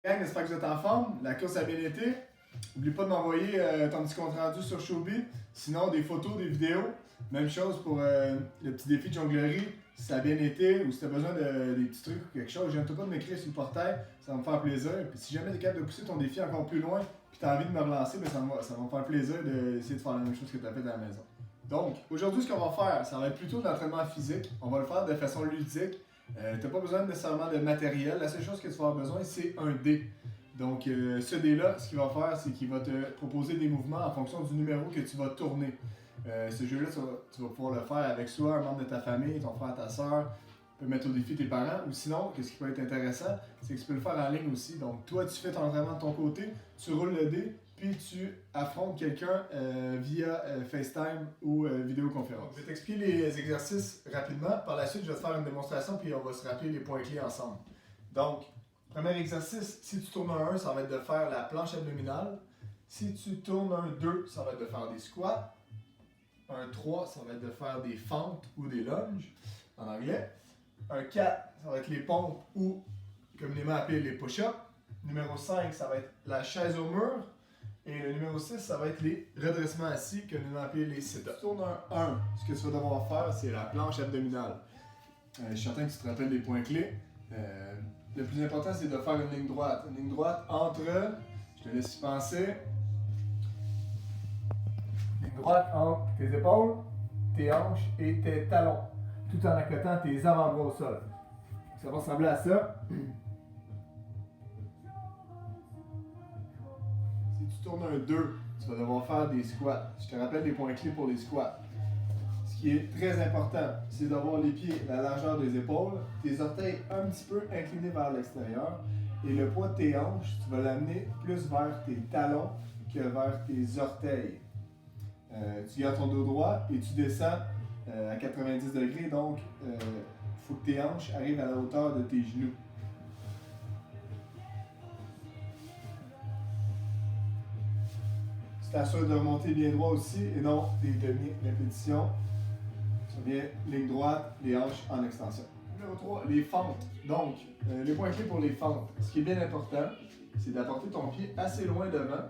Gang, j'espère que vous êtes en forme. La course a bien été. N'oublie pas de m'envoyer ton petit compte rendu sur Showbiz. Sinon, des photos, des vidéos. Même chose pour le petit défi de jonglerie. Si ça a bien été ou si tu as besoin de des petits trucs ou quelque chose, gêne-toi pas de m'écrire sur le portail. Ça va me faire plaisir. Puis si jamais tu es capable de pousser ton défi encore plus loin puis tu as envie de me relancer, ben ça va me faire plaisir d'essayer de faire la même chose que tu as fait à la maison. Donc, aujourd'hui, ce qu'on va faire, ça va être plutôt d'entraînement physique. On va le faire de façon ludique. Tu n'as pas besoin nécessairement de matériel. La seule chose que tu vas avoir besoin, c'est un dé. Donc, ce dé-là, ce qu'il va faire, c'est qu'il va te proposer des mouvements en fonction du numéro que tu vas tourner. Ce jeu-là, tu vas pouvoir le faire avec soit un membre de ta famille, ton frère, ta soeur, tu peux mettre au défi tes parents, ou sinon, ce qui peut être intéressant, c'est que tu peux le faire en ligne aussi. Donc, toi, tu fais ton entraînement de ton côté, tu roules le dé, puis tu affrontes quelqu'un via FaceTime ou vidéoconférence. Je vais t'expliquer les exercices rapidement. Par la suite, je vais te faire une démonstration, puis on va se rappeler les points clés ensemble. Donc, premier exercice, si tu tournes un 1, ça va être de faire la planche abdominale. Si tu tournes un 2, ça va être de faire des squats. Un 3, ça va être de faire des fentes ou des lunges en anglais. Un 4, ça va être les pompes ou communément appelés les push-ups. Numéro 5, ça va être la chaise au mur. Et le numéro 6, ça va être les redressements assis, communément appelés les sit-ups. Tu tournes un 1, ce que tu vas devoir faire, c'est la planche abdominale. Je suis certain que tu te rappelles des points clés. Le plus important, c'est de faire une ligne droite. Une ligne droite entre, je te laisse y penser, ligne droite entre tes épaules, tes hanches et tes talons, tout en accotant tes avant-bras au sol. Ça va ressembler à ça. Si tu tournes un 2, tu vas devoir faire des squats. Je te rappelle les points clés pour les squats. Ce qui est très important, c'est d'avoir les pieds à la largeur des épaules, tes orteils un petit peu inclinés vers l'extérieur et le poids de tes hanches, tu vas l'amener plus vers tes talons que vers tes orteils. Tu gardes ton dos droit et tu descends à 90 degrés, donc il faut que tes hanches arrivent à la hauteur de tes genoux. Tu t'assures de remonter bien droit aussi et non des demi-répétitions. Sur bien ligne droite, les hanches en extension. Numéro 3, les fentes. Donc, les points clés pour les fentes. Ce qui est bien important, c'est d'apporter ton pied assez loin devant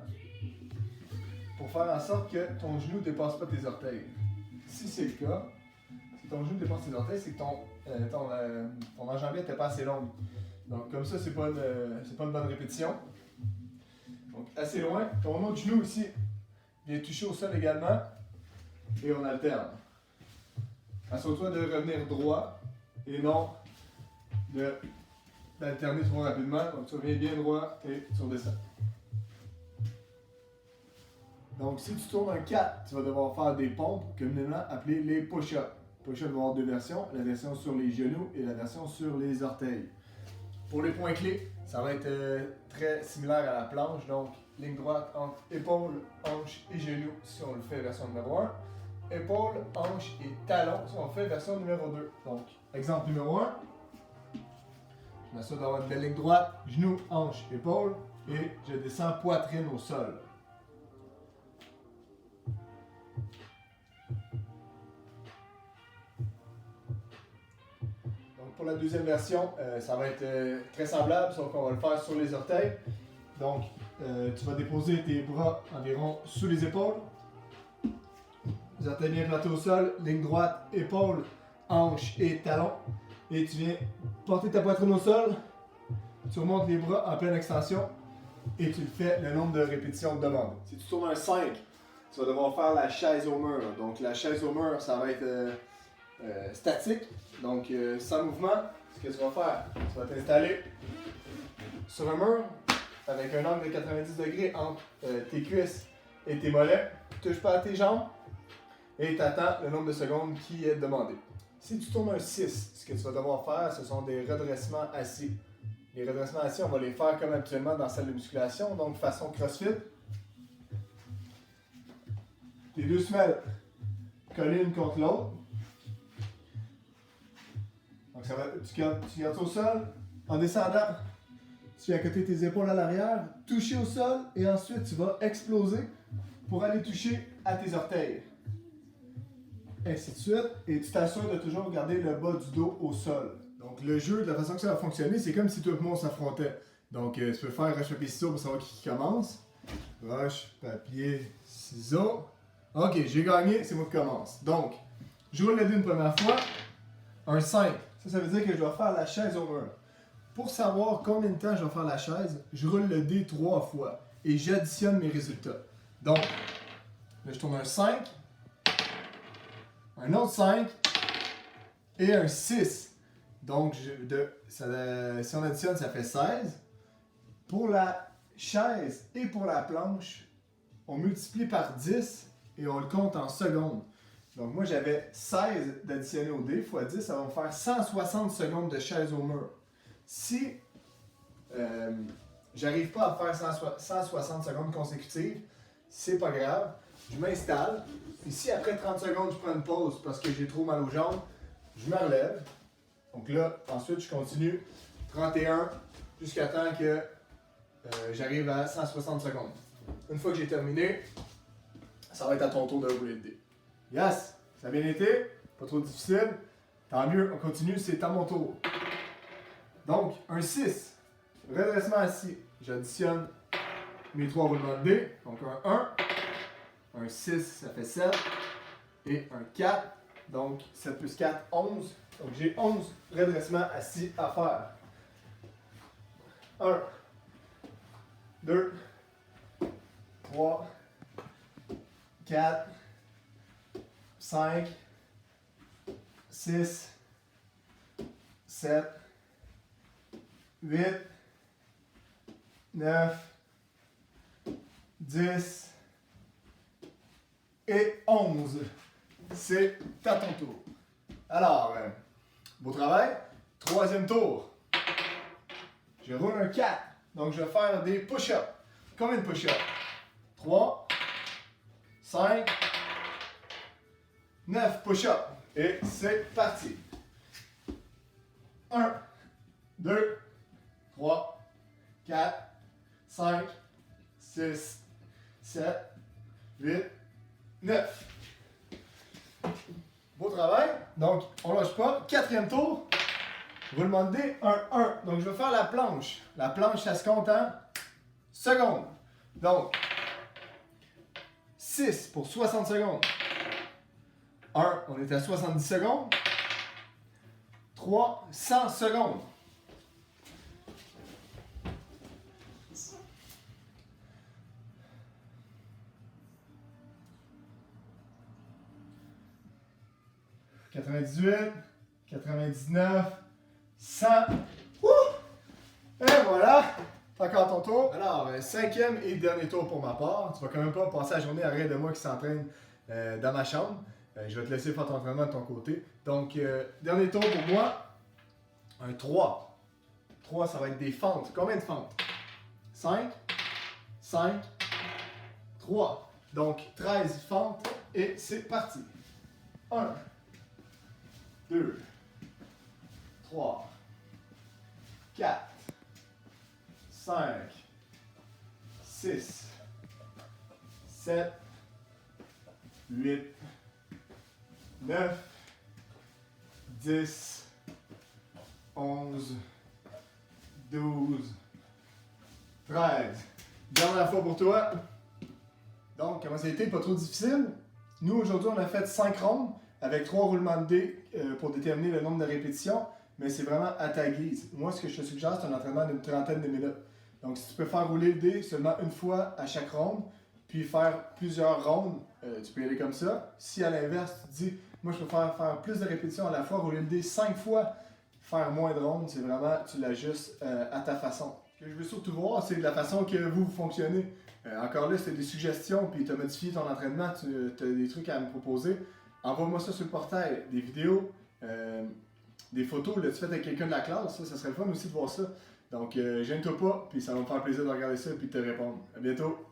pour faire en sorte que ton genou ne dépasse pas tes orteils. Si c'est le cas, si ton genou dépasse tes orteils, c'est que ton enjambée n'était pas assez longue. Donc, comme ça, c'est pas une bonne répétition. Donc, assez loin. Ton autre genou aussi vient toucher au sol également et on alterne. Assure-toi de revenir droit et non d'alterner trop rapidement. Donc tu reviens bien droit et tu redescends. Donc si tu tournes un 4, tu vas devoir faire des pompes communément appelées les push-ups. Push-up va avoir deux versions, la version sur les genoux et la version sur les orteils. Pour les points clés, ça va être très similaire à la planche. Donc ligne droite entre épaules, hanches et genoux si on le fait version numéro 1. Épaules, hanches et talons si on fait version numéro 2. Donc, exemple numéro 1. Je m'assure d'avoir une belle ligne droite, genoux, hanches, épaules et je descends poitrine au sol. Donc, pour la deuxième version, ça va être très semblable, sauf qu'on va le faire sur les orteils. Donc, tu vas déposer tes bras environ sous les épaules. Les orteils bien plantés au sol, ligne droite, épaules, hanches et talons. Et tu viens porter ta poitrine au sol, tu remontes les bras en pleine extension et tu le fais le nombre de répétitions demandées. Si tu tournes un 5, tu vas devoir faire la chaise au mur. Donc la chaise au mur, ça va être statique, donc sans mouvement. Ce que tu vas faire, tu vas t'installer sur un mur avec un angle de 90 degrés entre tes cuisses et tes mollets. Touche pas à tes jambes. Et tu attends le nombre de secondes qui est demandé. Si tu tournes un 6, ce que tu vas devoir faire, ce sont des redressements assis. Les redressements assis, on va les faire comme habituellement dans la salle de musculation, donc façon CrossFit. Tes deux semelles collées l'une contre l'autre. Donc tu gardes ça au sol. En descendant, tu viens à côté de tes épaules à l'arrière, toucher au sol et ensuite tu vas exploser pour aller toucher à tes orteils. Ainsi de suite, et tu t'assures de toujours garder le bas du dos au sol. Donc le jeu, de la façon que ça va fonctionner, c'est comme si tout le monde s'affrontait. Donc, tu peux faire roche, papier, ciseaux pour savoir qui commence. Roche, papier, ciseaux. Ok, j'ai gagné, c'est moi qui commence. Donc, je roule le dé une première fois. Un 5. Ça veut dire que je dois faire la chaise au mur. Pour savoir combien de temps je vais faire la chaise, je roule le dé 3 fois et j'additionne mes résultats. Donc, là, je tourne un 5, un autre 5 et un 6. Donc, si on additionne, ça fait 16. Pour la chaise et pour la planche, on multiplie par 10 et on le compte en secondes. Donc, moi, j'avais 16 d'additionner au dé fois 10, ça va me faire 160 secondes de chaise au mur. Si j'arrive pas à faire 160 secondes consécutives, c'est pas grave. Je m'installe. Et si après 30 secondes, je prends une pause parce que j'ai trop mal aux jambes, je me relève. Donc là, ensuite, je continue 31 jusqu'à temps que j'arrive à 160 secondes. Une fois que j'ai terminé, ça va être à ton tour de rouler le dé. Yes! Ça a bien été, pas trop difficile. Tant mieux, on continue, c'est à mon tour. Donc, un 6. Redressement assis. J'additionne mes 3 roulements de dé. Donc, un 1. Un 6, ça fait 7. Et un 4. Donc, 7 plus 4, 11. Donc, j'ai 11 redressements assis à faire. 1, 2, 3, 4, 5, 6, 7, 8, 9, 10 et 11. C'est à ton tour. Alors, beau travail. Troisième tour. Je roule un 4. Donc, je vais faire des push-ups. Combien de push-ups? 3, 5, 9 push-ups. Et c'est parti. 1, 2, 3, 4, 5, 6, 7, 8, 9. Beau travail. Donc, on lâche pas. Quatrième tour. Roulement de dé, 1, 1. Donc, je vais faire la planche. La planche, ça se compte en secondes. Donc, 6 pour 60 secondes. 1, on est à 70 secondes. 3, 100 secondes. « 98, 99, 100. Wouh! Et voilà! C'est encore ton tour. Alors, cinquième et dernier tour pour ma part. Tu vas quand même pas passer la journée à rien de moi qui s'entraîne dans ma chambre. Je vais te laisser faire ton entraînement de ton côté. Donc, dernier tour pour moi. Un 3. 3, ça va être des fentes. Combien de fentes? 5, 5, 3. Donc, 13 fentes et c'est parti. 1, 2, 3, 4, 5, 6, 7, 8, 9, 10, 11, 12, 13. Dernière fois pour toi. Donc, comment ça a été? Pas trop difficile. Nous, aujourd'hui, on a fait 5 rondes avec 3 roulements de dés pour déterminer le nombre de répétitions, mais c'est vraiment à ta guise. Moi, ce que je te suggère, c'est un entraînement d'une trentaine de minutes. Donc, si tu peux faire rouler le dé seulement une fois à chaque ronde, puis faire plusieurs rondes, tu peux y aller comme ça. Si à l'inverse, tu te dis, moi, je peux faire plus de répétitions à la fois, rouler le dé 5 fois, faire moins de rondes, c'est vraiment, tu l'ajustes à ta façon. Ce que je veux surtout voir, c'est la façon que vous fonctionnez. Encore là, si tu as des suggestions, puis tu as modifié ton entraînement, tu as des trucs à me proposer, envoie-moi ça sur le portail, des vidéos, des photos, là, tu fais avec quelqu'un de la classe, ça serait le fun aussi de voir ça. Donc, gêne-toi pas, puis ça va me faire plaisir de regarder ça et puis de te répondre. À bientôt!